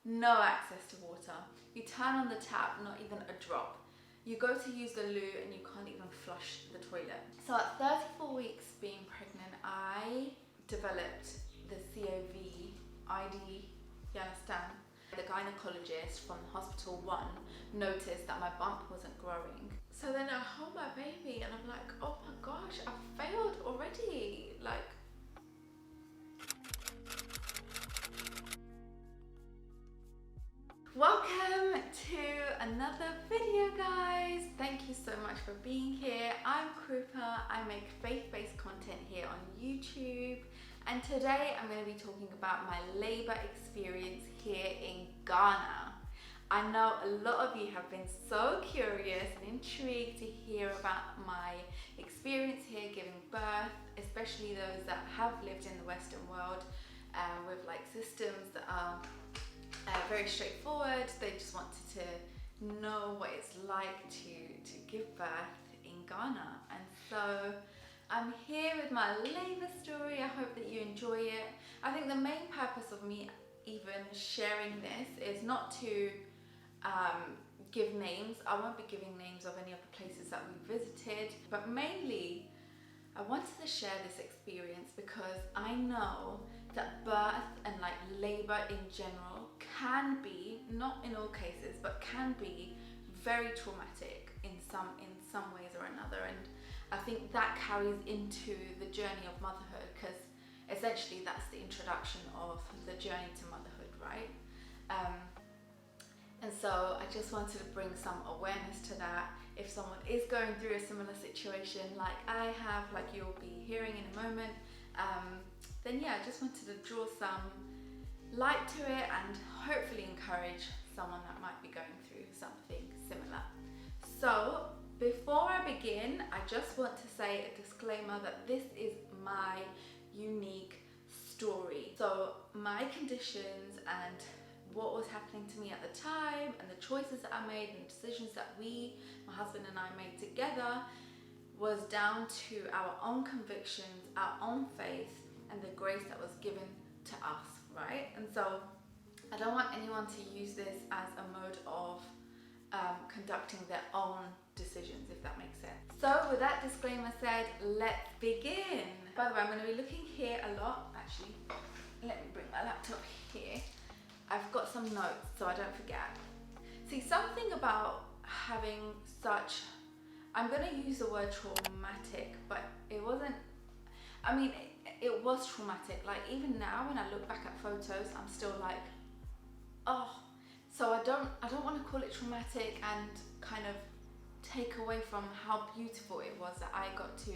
no access to water. You turn on the tap, not even a drop. You go to use the loo and you can't even flush the toilet. So at 34 weeks being pregnant, I developed the COVID, you understand? The gynecologist from hospital 1 noticed that my bump wasn't growing. So then I hold my baby and I'm like, oh my gosh, I failed already. Like, welcome to another video, guys. Thank you so much for being here. I'm Krupa. I make faith-based content here on YouTube, and today I'm going to be talking about my labor experience here in Ghana. I know a lot of you have been so curious and intrigued to hear about my experience here giving birth, especially those that have lived in the Western world with like systems that are very straightforward. They just wanted to know what it's like to give birth in Ghana. And so I'm here with my labor story. I hope that you enjoy it. I think the main purpose of me even sharing this is not to give names. I won't be giving names of any of the places that we visited, but mainly I wanted to share this experience because I know that birth and like labor in general can be, not in all cases, but can be very traumatic in some ways or another. And I think that carries into the journey of motherhood, because essentially that's the introduction of the journey to motherhood, right? And so I just wanted to bring some awareness to that. If someone is going through a similar situation like I have, like you'll be hearing in a moment, then yeah, I just wanted to draw some light to it and hopefully encourage someone that might be going through something similar. So before I begin, I just want to say a disclaimer that this is my unique story. So my conditions and what was happening to me at the time and the choices that I made and decisions that my husband and I made together, was down to our own convictions, our own faith, and the grace that was given to us, right? And so I don't want anyone to use this as a mode of conducting their own decisions, if that makes sense. So with that disclaimer said, let's begin. By the way, I'm going to be looking here a lot. Actually, let me bring my laptop here. I've got some notes so I don't forget. See, something about having such, I'm going to use the word traumatic, but it wasn't, I mean, it was traumatic. Like even now when I look back at photos, I'm still like, oh. So I don't want to call it traumatic and kind of take away from how beautiful it was that I got to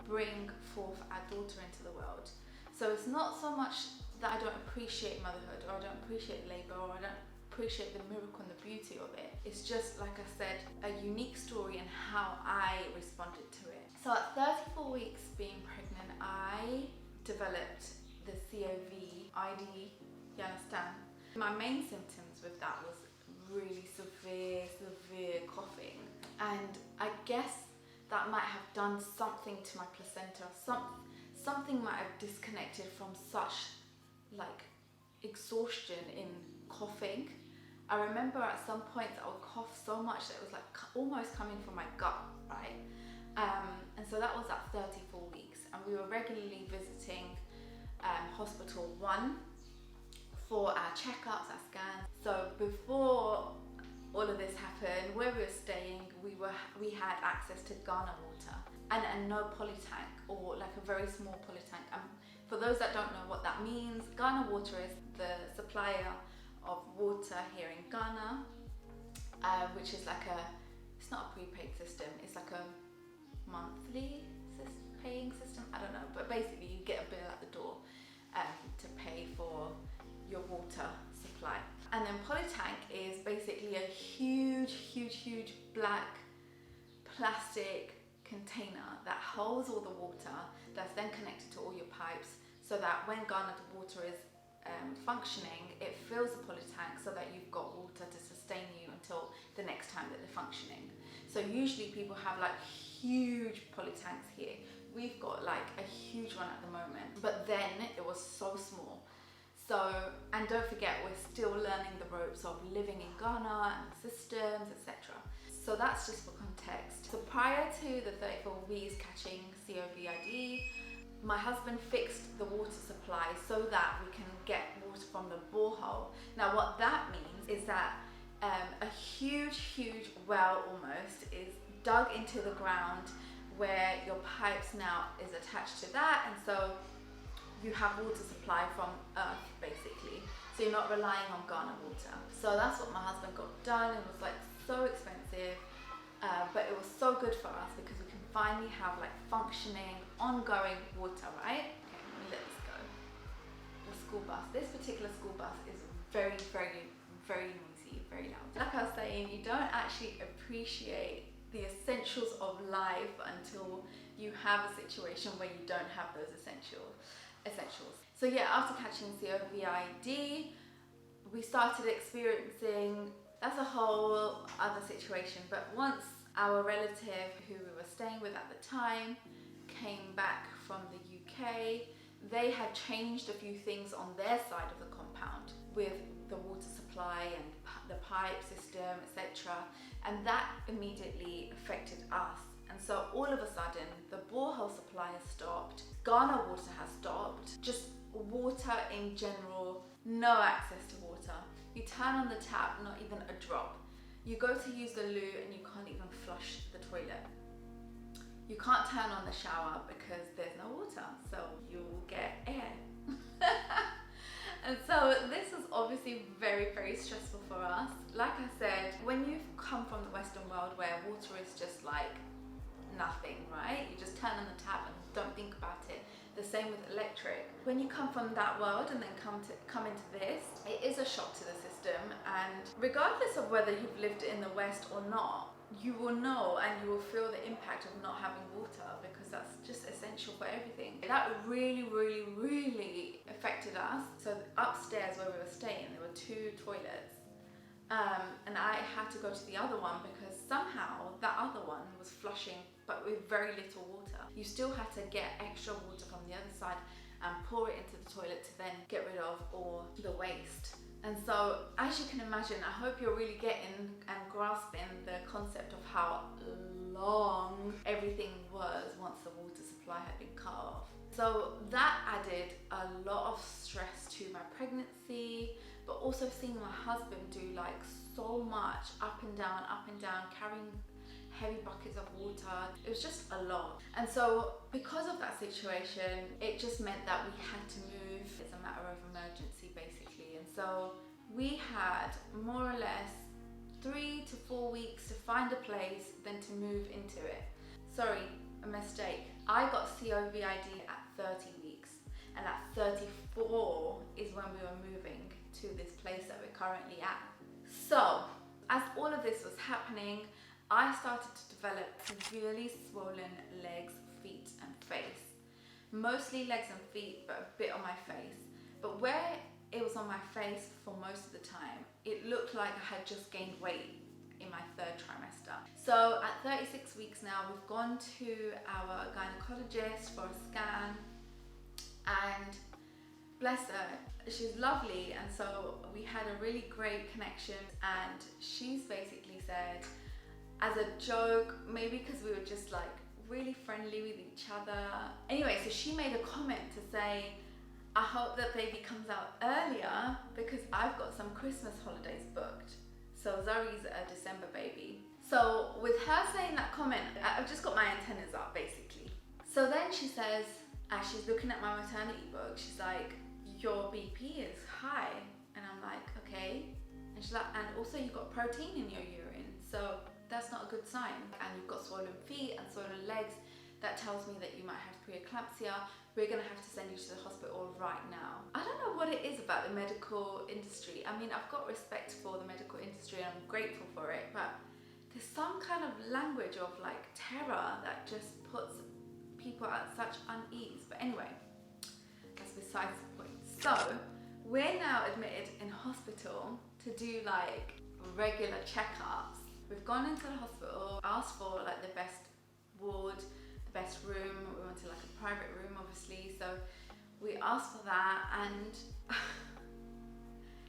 bring forth our daughter into the world. So it's not so much that I don't appreciate motherhood, or I don't appreciate labor, or I don't appreciate the miracle and the beauty of it. It's just, like I said, a unique story and how I responded to it. So at 34 weeks being pregnant, I developed the COVID, you understand? My main symptoms with that was really severe coughing. And I guess that might have done something to my placenta. Something might have disconnected from such like exhaustion in coughing. I remember at some point I would cough so much that it was like almost coming from my gut, right? And so that was at 34 weeks, and we were regularly visiting hospital 1 for our checkups, our scans. So before all of this happened, where we were staying, we had access to Ghana water and no polytank, or like a very small polytank. For those that don't know what that means, Ghana Water is the supplier of water here in Ghana, which is like it's not a prepaid system, it's like a monthly paying system, I don't know, but basically you get a bill at the door to pay for your water supply. And then polytank is basically a huge black plastic container that holds all the water, that's then connected to all your pipes, so that when Ghana water is functioning, it fills the polytank so that you've got water to sustain you until the next time that they're functioning. So usually people have like huge polytanks here. We've got like a huge one at the moment, but then it was so small. So, and don't forget, we're still learning the ropes of living in Ghana and the systems, etc. So that's just for context. So prior to the 34 weeks catching COVID, my husband fixed the water supply so that we can get water from the borehole. Now what that means is that a huge well almost is dug into the ground where your pipes now is attached to that, and so you have water supply from earth basically. So you're not relying on Ghana water. So that's what my husband got done. It was like so expensive, but it was so good for us because we can finally have like functioning, ongoing water, right? Okay, let me let this go. The school bus. This particular school bus is very noisy, very loud. Like I was saying, you don't actually appreciate the essentials of life until you have a situation where you don't have those essentials. So yeah, after catching COVID, we started experiencing, that's a whole other situation, but once our relative who we were staying with at the time came back from the UK, they had changed a few things on their side of the compound with the water supply and the pipe system, etc. And that immediately affected us. And so all of a sudden, the borehole supply has stopped, Ghana water has stopped, just water in general, no access to water. You turn on the tap, not even a drop. You go to use the loo and you can't even flush the toilet. You can't turn on the shower because there's no water, so you'll get air. And so this was obviously very stressful for us. Like I said, when you've come from the Western world where water is just like nothing, right? You just turn on the tap and don't think about it. The same with electric. When you come from that world and then come into this, it is a shock to the system, and regardless of whether you've lived in the West or not, you will know and you will feel the impact of not having water, because that's just essential for everything. That really affected us. So upstairs where we were staying, there were 2 toilets. And I had to go to the other one because somehow that other one was flushing but with very little water. You still had to get extra water from the other side and pour it into the toilet to then get rid of all the waste. And so, as you can imagine, I hope you're really getting and grasping the concept of how long everything was once the water supply had been cut off. So that added a lot of stress to my pregnancy, but also seeing my husband do like so much up and down, carrying heavy buckets of water. It was just a lot. And so because of that situation, it just meant that we had to move. It's a matter of emergency basically. And so we had more or less 3 to 4 weeks to find a place, then to move into it. Sorry, a mistake. I got COVID at 30 weeks, and at 34 is when we were moving to this place that we're currently at. So as all of this was happening, I started to develop severely swollen legs, feet and face. Mostly legs and feet, but a bit on my face. But where it was on my face for most of the time, it looked like I had just gained weight in my 3rd trimester. So at 36 weeks now, we've gone to our gynecologist for a scan, and bless her, she's lovely, and so we had a really great connection, and she's basically said, as a joke, maybe because we were just like really friendly with each other. Anyway, so she made a comment to say, I hope that baby comes out earlier because I've got some Christmas holidays booked. So Zoe's a December baby. So with her saying that comment, I've just got my antennas up basically. So then she says, as she's looking at my maternity book, she's like, your BP is high. And I'm like, okay. And she's like, and also you've got protein in your urine. So that's not a good sign. And you've got swollen feet and swollen legs. That tells me that you might have preeclampsia. We're gonna have to send you to the hospital right now. I don't know what it is about the medical industry. I mean, I've got respect for the medical industry and I'm grateful for it, but there's some kind of language of like terror that just puts people at such unease. But anyway, that's besides the point. So we're now admitted in hospital to do like regular checkups. We've gone into the hospital, asked for like the best ward, the best room. We went to like a private room obviously, so we asked for that, and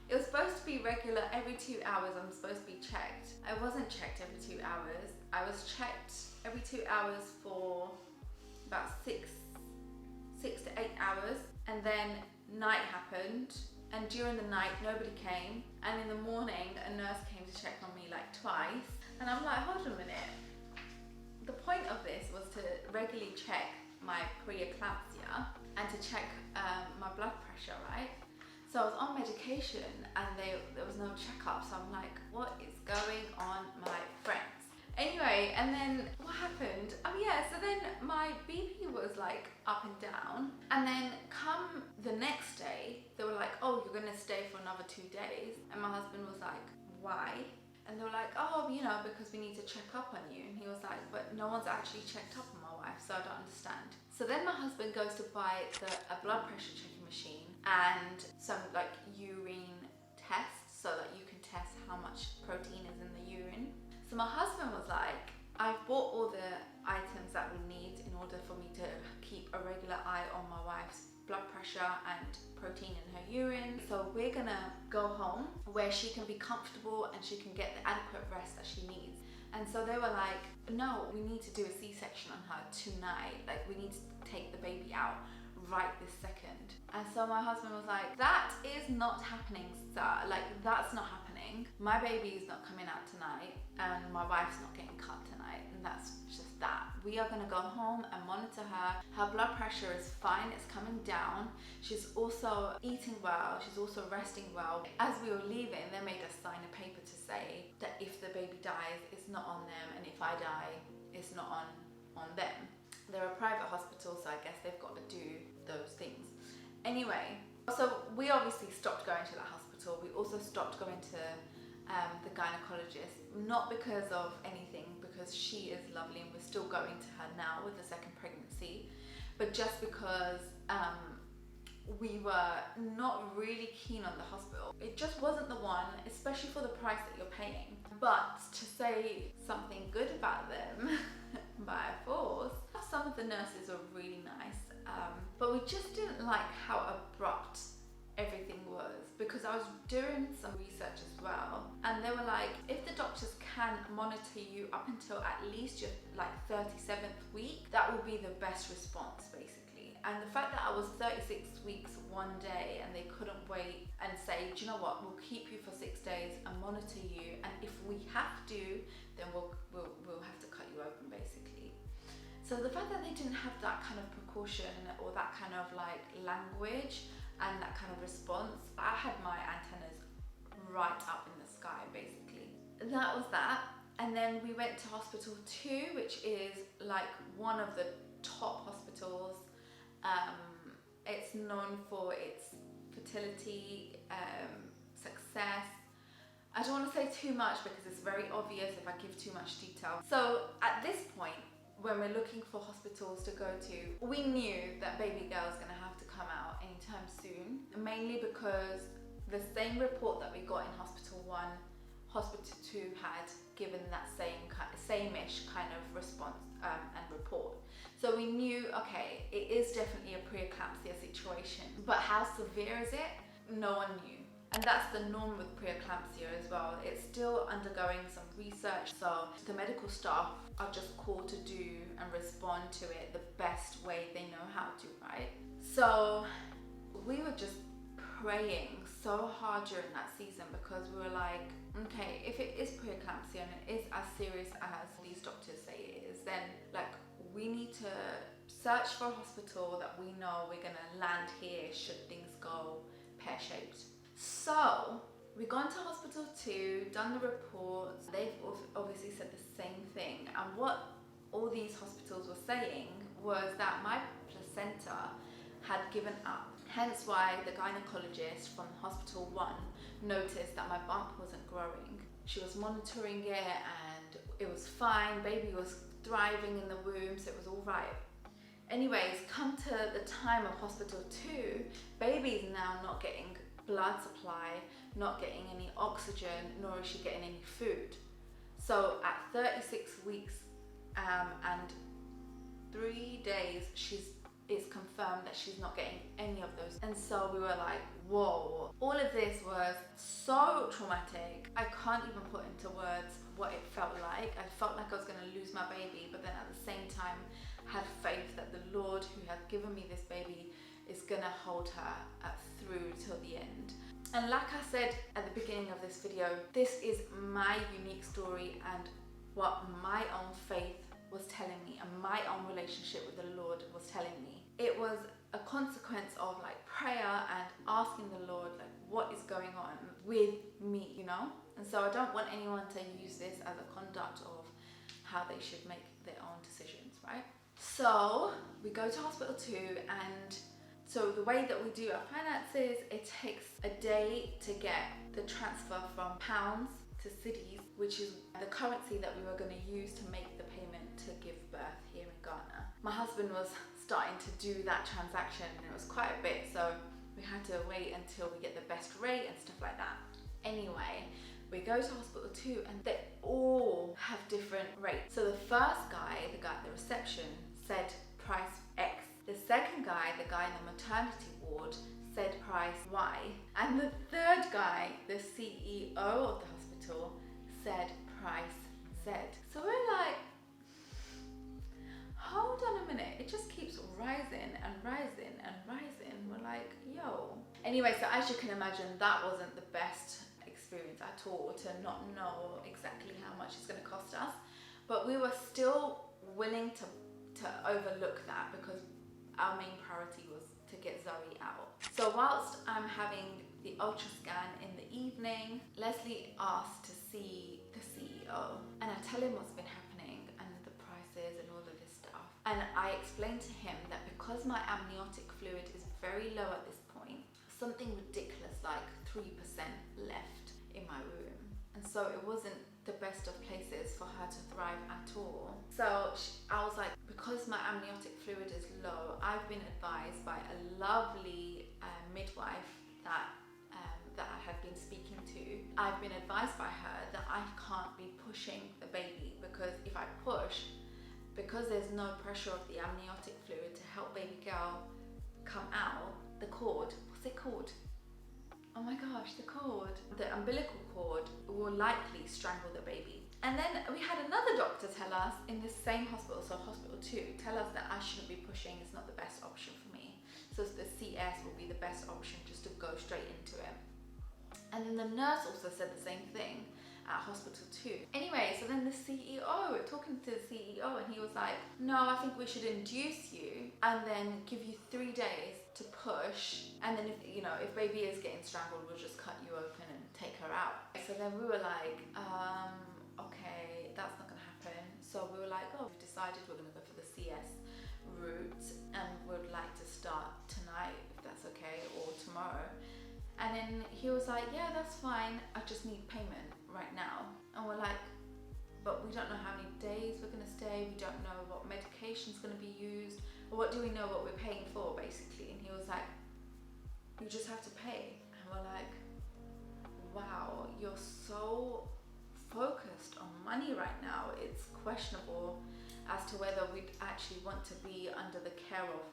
It was supposed to be regular, every 2 hours I'm supposed to be checked. I wasn't checked every 2 hours. I was checked every 2 hours for about 6 to 8 hours, and then night happened, and during the night nobody came, and in the morning a nurse came to check on me like twice, and I'm like, hold on a minute. The point of this was to regularly check my preeclampsia and to check my blood pressure, right? So I was on medication and there was no checkup, so I'm like, what is going on, my friends? Anyway, and then what happened? Oh yeah, so then my BP was like up and down, and then come the next day, they were like, oh, you're gonna stay for another 2 days. And my husband was like, why? And they were like, oh, you know, because we need to check up on you. And he was like, but no one's actually checked up on my wife, so I don't understand. So then my husband goes to buy a blood pressure checking machine and some like urine tests so that you can test how much protein is in the urine. So my husband was like, I've bought all the items that we need in order for me to keep a regular eye on my wife's blood pressure and protein in her urine. So we're gonna go home where she can be comfortable and she can get the adequate rest that she needs. And so they were like, no, we need to do a C-section on her tonight. Like, we need to take the baby out right this second. And so my husband was like, that is not happening, sir. Like, that's not happening. My baby is not coming out tonight, and my wife's not getting cut tonight, and that's just that. We are gonna go home and monitor her. Her blood pressure is fine, it's coming down. She's also eating well, she's also resting well. As we were leaving, they made us sign a paper to say that if the baby dies, it's not on them, and if I die, it's not on them. They're a private hospital, so I guess they've got to do those things. Anyway, so we obviously stopped going to that hospital. We also stopped going to the gynecologist, not because of anything, because she is lovely and we're still going to her now with the second pregnancy, but just because we were not really keen on the hospital. It just wasn't the one, especially for the price that you're paying. But to say something good about them by force, some of the nurses were really nice, but we just didn't like how abrupt everything was, because I was doing some research as well, and they were like, if the doctors can monitor you up until at least your like 37th week, that will be the best response, basically. And the fact that I was 36 weeks one day and they couldn't wait and say, do you know what, we'll keep you for 6 days and monitor you, and if we have to, then we'll have to cut you open, basically. So the fact that they didn't have that kind of precaution or that kind of like language and that kind of response, I had my antennas right up in the sky, basically. That was that. And then we went to hospital 2, which is like one of the top hospitals. It's known for its fertility, success. I don't want to say too much because it's very obvious if I give too much detail. So at this point, when we're looking for hospitals to go to, we knew that baby girl's gonna have to come out anytime soon, mainly because the same report that we got in hospital 1, hospital 2 had given that same-ish kind of response and report. So we knew, okay, it is definitely a preeclampsia situation, but how severe is it? No one knew. And that's the norm with preeclampsia as well. It's still undergoing some research, so the medical staff are just called to do and respond to it the best way they know how to, right? So we were just praying so hard during that season, because we were like, okay, if it is preeclampsia and it is as serious as these doctors say it is, then like we need to search for a hospital that we know we're gonna land here should things go pear-shaped. So we've gone to hospital 2, done the reports. They've obviously said the same thing, and what all these hospitals were saying was that my placenta had given up, hence why the gynecologist from hospital 1 noticed that my bump wasn't growing. She was monitoring it and it was fine, baby was thriving in the womb, so it was all right. Anyways, come to the time of hospital 2, baby's now not getting blood supply, not getting any oxygen, nor is she getting any food. So at 36 weeks and 3 days, she's it's confirmed that she's not getting any of those. And so we were like, whoa, all of this was so traumatic. I can't even put into words what it felt like. I felt like I was going to lose my baby, but then at the same time had faith that the Lord who had given me this baby is going to hold her through till the end. And like I said at the beginning of this video, this is my unique story and what my own faith was telling me and my own relationship with the Lord was telling me. It was a consequence of like prayer and asking the Lord like what is going on with me, you know? And so I don't want anyone to use this as a conduct of how they should make their own decisions, right? So we go to hospital 2, and so the way that we do our finances, it takes a day to get the transfer from pounds to cedis, which is the currency that we were going to use to make the payment to give birth here in Ghana. My husband was starting to do that transaction and it was quite a bit, so we had to wait until we get the best rate and stuff like that. Anyway, we go to hospital 2 and they all have different rates. So the first guy, the guy at the reception, said price X. The second guy, the guy in the maternity ward, said price Y. And the third guy, the CEO of the hospital, said price Z. So we're like, hold on a minute, it just keeps rising and rising and rising. We're like, yo. Anyway, so as you can imagine, that wasn't the best experience at all, to not know exactly how much it's going to cost us. But we were still willing to overlook that because our main priority was to get Zoe out. So whilst I'm having the ultra scan in the evening, Leslie asked to see the CEO, and I tell him what's been happening and the prices and all of this stuff. And I explained to him that because my amniotic fluid is very low at this point, something ridiculous like 3% left in my womb. And so it wasn't the best of places for her to thrive at all. So I was like, because my amniotic fluid is low, I've been advised by a lovely midwife that I had been speaking to. I've been advised by her that I can't be pushing the baby, because if I push, because there's no pressure of the amniotic fluid to help baby girl come out, the cord, what's it called? Oh my gosh, the cord. The umbilical cord will likely strangle the baby. And then we had another doctor tell us in the same hospital, so hospital 2, tell us that I shouldn't be pushing, it's not the best option for me. So the CS will be the best option, just to go straight into it. And then the nurse also said the same thing at hospital 2. Anyway, so then the CEO, we're talking to the CEO, and he was like, no, I think we should induce you and then give you 3 days to push, and then if baby is getting strangled, we'll just cut you open and take her out. So then we were like, okay, that's not gonna happen. So we were like, oh, we've decided we're gonna go for the CS route, and we'd like to start tonight, if that's okay, or tomorrow. And then he was like, yeah, that's fine, I just need payment right now. And we're like, but we don't know how many days we're gonna stay, we don't know what medication's gonna be used, or what do we know what we're paying for, basically. And he was like, you just have to pay. And we're like, wow, you're so focused on money right now, it's questionable as to whether we'd actually want to be under the care of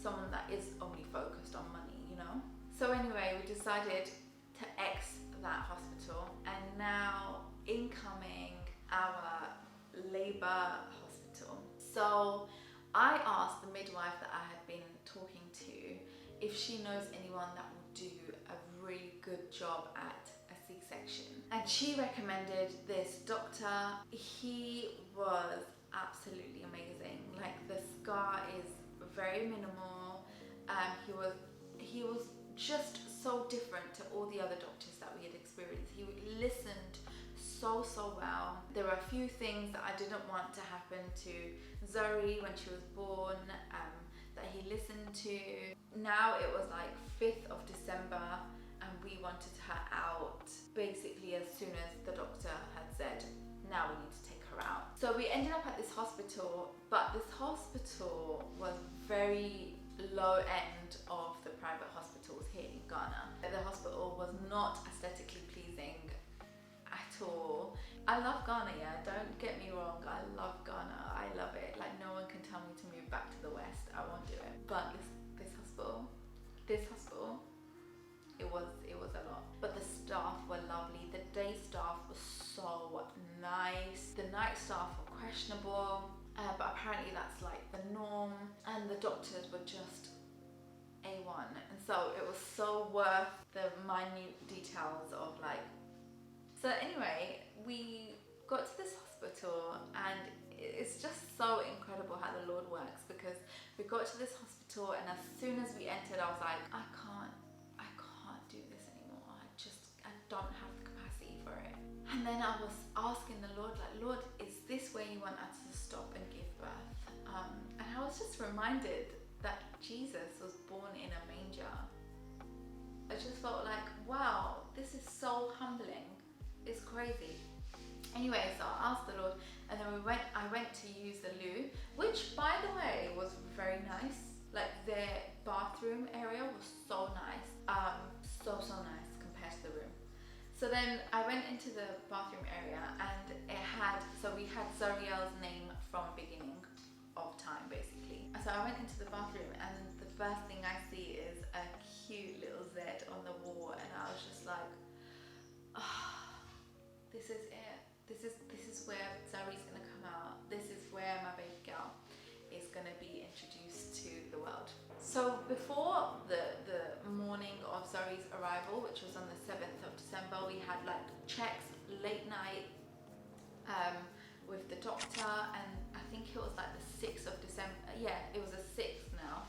someone that is only focused on money, you know? So anyway, we decided to X that hospital, and now incoming our labour hospital. So I asked the midwife that I had been talking to if she knows anyone that will do a really good job at a C-section. And she recommended this doctor. He was absolutely amazing. Like, the scar is very minimal. He was just so different to all the other doctors that we had experienced. He listened so well. There were a few things that I didn't want to happen to Zoe when she was born, that he listened to. Now it was like 5th of December and we wanted her out basically as soon as the doctor had said, now we need to take her out. So we ended up at this hospital, but this hospital was very low end of the private hospitals here in Ghana. The hospital was not aesthetically pleasing at all. I love Ghana, yeah, don't get me wrong, I love Ghana, I love it. Like, no one can tell me to move back to the West, I won't do it. But questionable, but apparently that's like the norm, and the doctors were just A1. And so it was so worth the minute details of like, so anyway, we got to this hospital, and it's just so incredible how the Lord works, because we got to this hospital, and as soon as we entered, I was like, I can't do this anymore. I don't have the capacity for it. And then I was asking the Lord, like, Lord, is this where you want us to stop and give birth? And I was just reminded that Jesus was born in a manger. I just felt like, wow, this is so humbling. It's crazy. Anyway, so I asked the Lord, and then I went to use the loo, which, by the way, was very nice. Like, their bathroom area was so nice. So nice compared to the room. So then I went into the bathroom area, and we had Zariel's name from beginning of time, basically. So I went into the bathroom, and the first thing I see is a cute little Z on the wall, and I was just like, oh, this is it. This is where Zari's gonna come out. This is where my baby girl is gonna be introduced to the world. So before the morning of Zari's arrival, which was on the 7th of December, we had like checks late night with the doctor, and I think it was like the 6th of December. Yeah, it was the 6th now.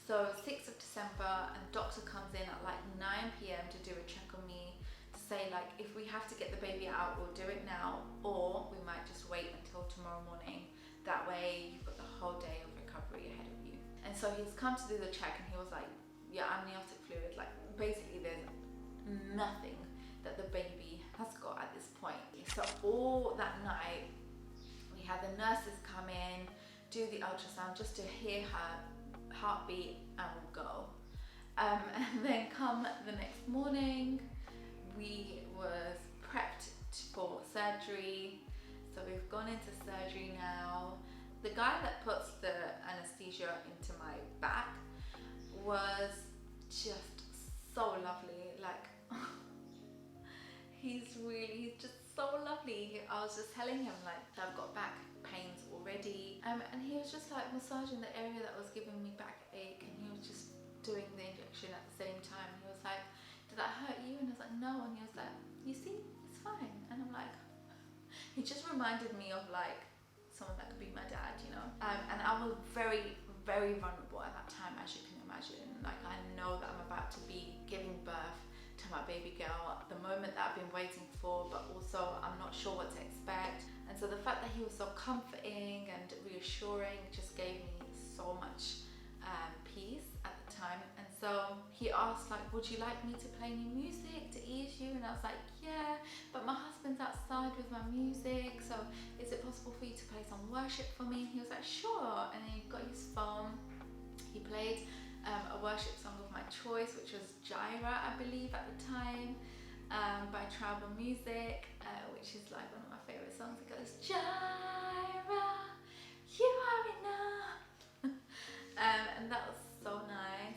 So 6th of December, and doctor comes in at like 9 p.m. to do a check on me, to say like, if we have to get the baby out, we'll do it now, or we might just wait until tomorrow morning. That way you've got the whole day of recovery ahead of you. And so he's come to do the check, and he was like, yeah, amniotic fluid, like basically there's nothing that the baby has got at this point. So all that night, we had the nurses come in, do the ultrasound just to hear her heartbeat, and we'll go. And then come the next morning, we was prepped for surgery. So we've gone into surgery now. The guy that puts the anesthesia into my back was just so lovely. Like, he's just so lovely. I was just telling him like, I've got back pains already, and he was just like massaging the area that was giving me backache, and he was just doing the injection at the same time. He was like, did that hurt you? And I was like, no. And he was like, you see, it's fine. And I'm like, he just reminded me of like someone that could be my dad, you know. And I was very, very vulnerable at that time, as you can imagine. Like, I know that I'm about to be giving birth to my baby girl, the moment that I've been waiting for, but also I'm not sure what to expect. And so the fact that he was so comforting and reassuring just gave me so much peace at the time. And so he asked like, would you like me to play any music to ease you? And I was like, yeah, but my husband's outside with my music, so is it possible for you to play some worship for me? And he was like, sure. And then he got his phone, he played a worship song of my choice, which was Gyra, I believe at the time, by Tribal Music, which is like one of my favorite songs. It goes, Gyra, you are enough. And that was so nice.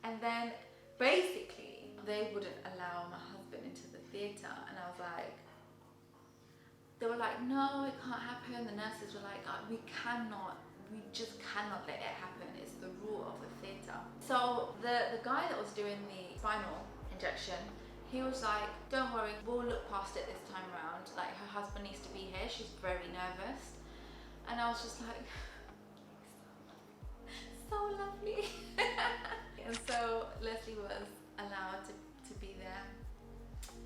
And then basically they wouldn't allow my husband into the theatre, and I was like, they were like, no, it can't happen. The nurses were like, we just cannot let it happen. It's the rule of the theatre. So the guy that was doing the spinal injection, he was like, don't worry, we'll look past it this time around. Like, her husband needs to be here. She's very nervous. And I was just like, so lovely. And so Leslie was allowed to be there.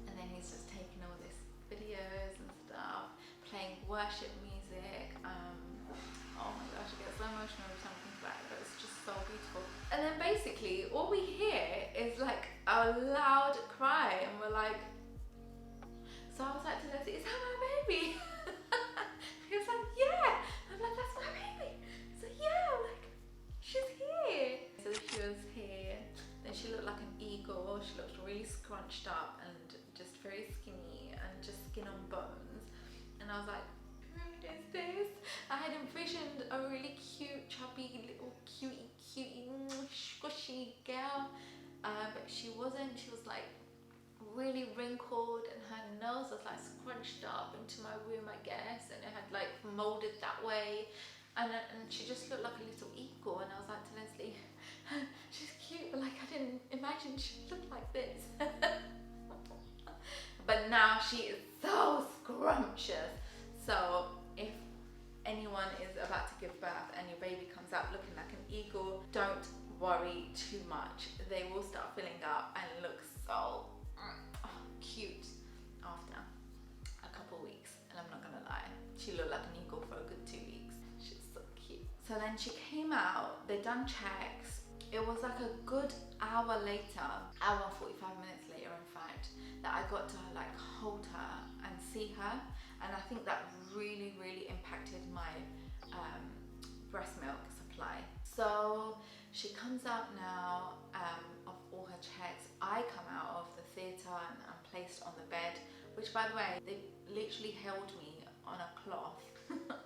And then he's just taking all these videos and stuff, playing worship music. Oh my gosh, I get so emotional every time I think about it, but it's just so beautiful. And then basically all we hear is like a loud cry, and we're like, so I was like to Leslie, is that my baby? He was like, yeah. I'm like, that's my baby. So yeah, like, she's here. So she was here, then she looked like an eagle. She looked really scrunched up and just very skinny and just skin on bones. And I was like, who is this? I had envisioned a really cute, chubby, little cutie, squishy girl, but she wasn't. She was like really wrinkled, and her nose was like scrunched up into my womb, I guess, and it had like molded that way, and she just looked like a little eagle, and I was like to Leslie, she's cute, but like I didn't imagine she looked like this. But now she is so scrumptious. So if anyone is about to give birth and your baby comes out looking like an eagle, don't worry too much. They will start filling up and look so cute after a couple weeks. And I'm not gonna lie, she looked like an eagle for a good 2 weeks. She's so cute. So then she came out, they done checks. It was like a good hour later, hour 45 minutes later in fact, that I got to like hold her and see her. And I think that really impacted my breast milk supply. So she comes out now of all her checks. I come out of the theatre and I'm placed on the bed, which by the way, they literally held me on a cloth,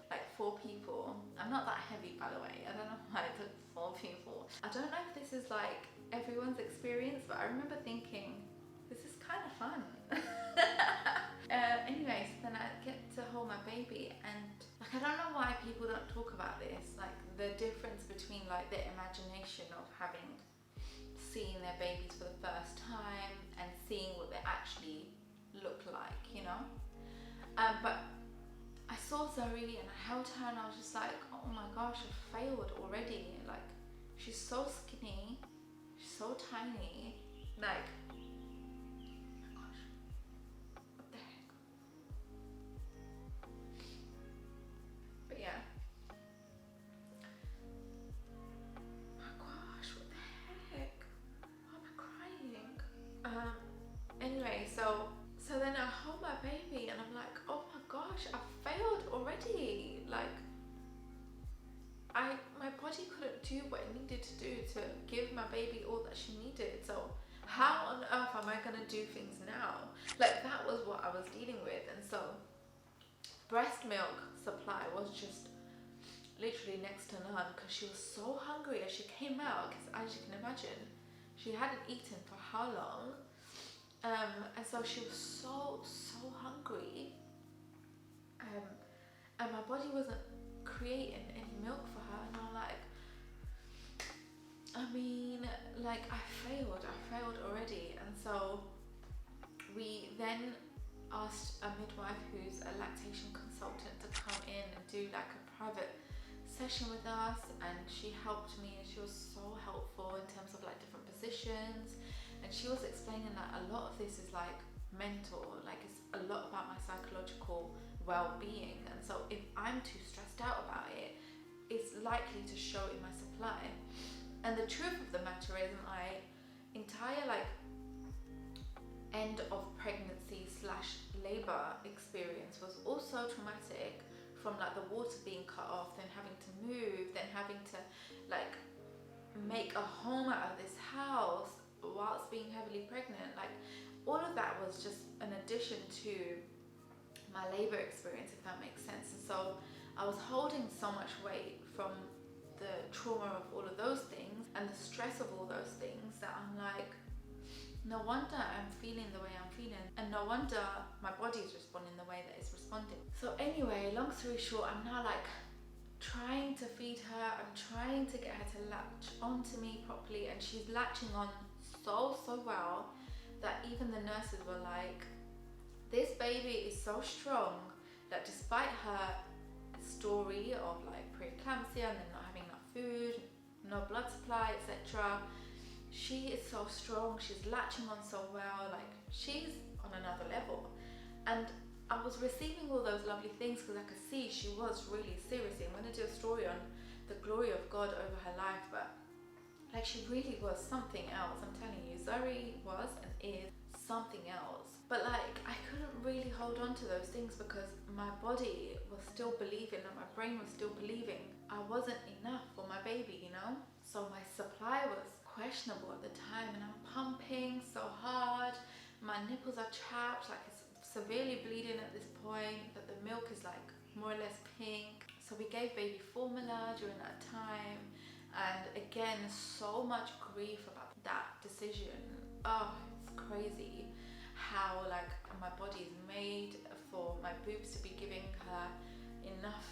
like 4 people. I'm not that heavy, by the way. I don't know why I took 4 people. I don't know if this is like everyone's experience, but I remember thinking, this is kind of fun. Anyway, so then I get to hold my baby, and like I don't know why people don't talk about this, like the difference between like their imagination of having seen their babies for the first time and seeing what they actually look like, you know. But I saw Zoe and I held her and I was just like, oh my gosh, I failed already. Like she's so skinny, she's so tiny, like anyway, so then I hold my baby and I'm like, oh my gosh, I failed already. Like my body couldn't do what it needed to do to give my baby all that she needed. So how on earth am I gonna do things now? Like that was what I was dealing with. And so breast milk supply was just literally next to none, because she was so hungry as she came out, because as you can imagine, she hadn't eaten for how long. And so she was so hungry, and my body wasn't creating any milk for her, and I'm like, I mean, like I failed already. And so we then asked a midwife who's a lactation consultant to come in and do like a private session with us, and she helped me, and she was so helpful in terms of like different positions. And she was explaining that a lot of this is like mental, like it's a lot about my psychological well-being. And so if I'm too stressed out about it, it's likely to show in my supply. And the truth of the matter is my entire like end of pregnancy / labor experience was also traumatic, from like the water being cut off, then having to move, then having to like make a home out of this house whilst being heavily pregnant. Like all of that was just an addition to my labor experience, if that makes sense. And so I was holding so much weight from the trauma of all of those things and the stress of all those things, that I'm like, no wonder I'm feeling the way I'm feeling, and no wonder my body is responding the way that it's responding. So anyway, long story short, I'm now like trying to feed her, I'm trying to get her to latch onto me properly, and she's latching on so well that even the nurses were like, this baby is so strong that despite her story of like preeclampsia and then not having enough food, no blood supply, etc., she is so strong, she's latching on so well, like she's on another level. And I was receiving all those lovely things because I could see she was really seriously, I'm going to do a story on the glory of God over her life, but like she really was something else. I'm telling you, Zoe was and is something else. But like I couldn't really hold on to those things because my body was still believing and my brain was still believing I wasn't enough for my baby, you know? So my supply was questionable at the time, and I'm pumping so hard, my nipples are chapped, like it's severely bleeding at this point, that the milk is like more or less pink. So we gave baby formula during that time, and again, so much grief about that decision. Oh, it's crazy. how like my body is made for my boobs to be giving her enough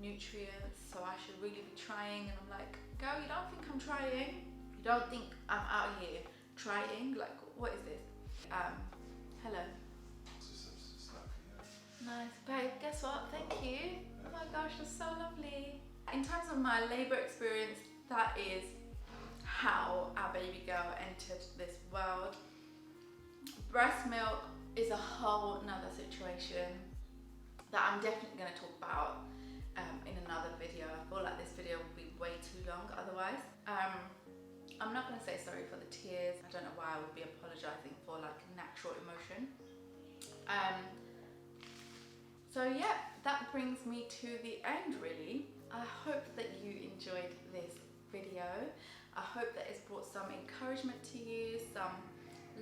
nutrients, so I should really be trying. And I'm like, girl, you don't think I'm trying? You don't think I'm out here trying? Like, what is this? Hello. Nice, babe, guess what? Thank you. Oh my gosh, that's so lovely. In terms of my labour experience, that is how our baby girl entered this world. Breast milk is a whole nother situation that I'm definitely going to talk about in another video. I feel like this video will be way too long otherwise. I'm not going to say sorry for the tears. I don't know why I would be apologising for like natural emotion. So yeah, that brings me to the end really. I hope that you enjoyed this video. I hope that it's brought some encouragement to you, some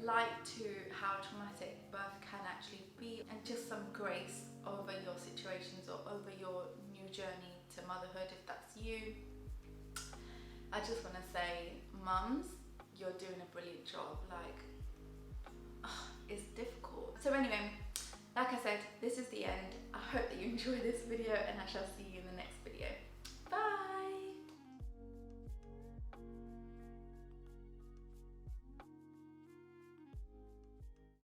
light to how traumatic birth can actually be, and just some grace over your situations or over your new journey to motherhood if that's you. I just want to say, mums, you're doing a brilliant job. Like, it's difficult. So anyway, like I said, this is the end. I hope that you enjoy this video, and I shall see you in the next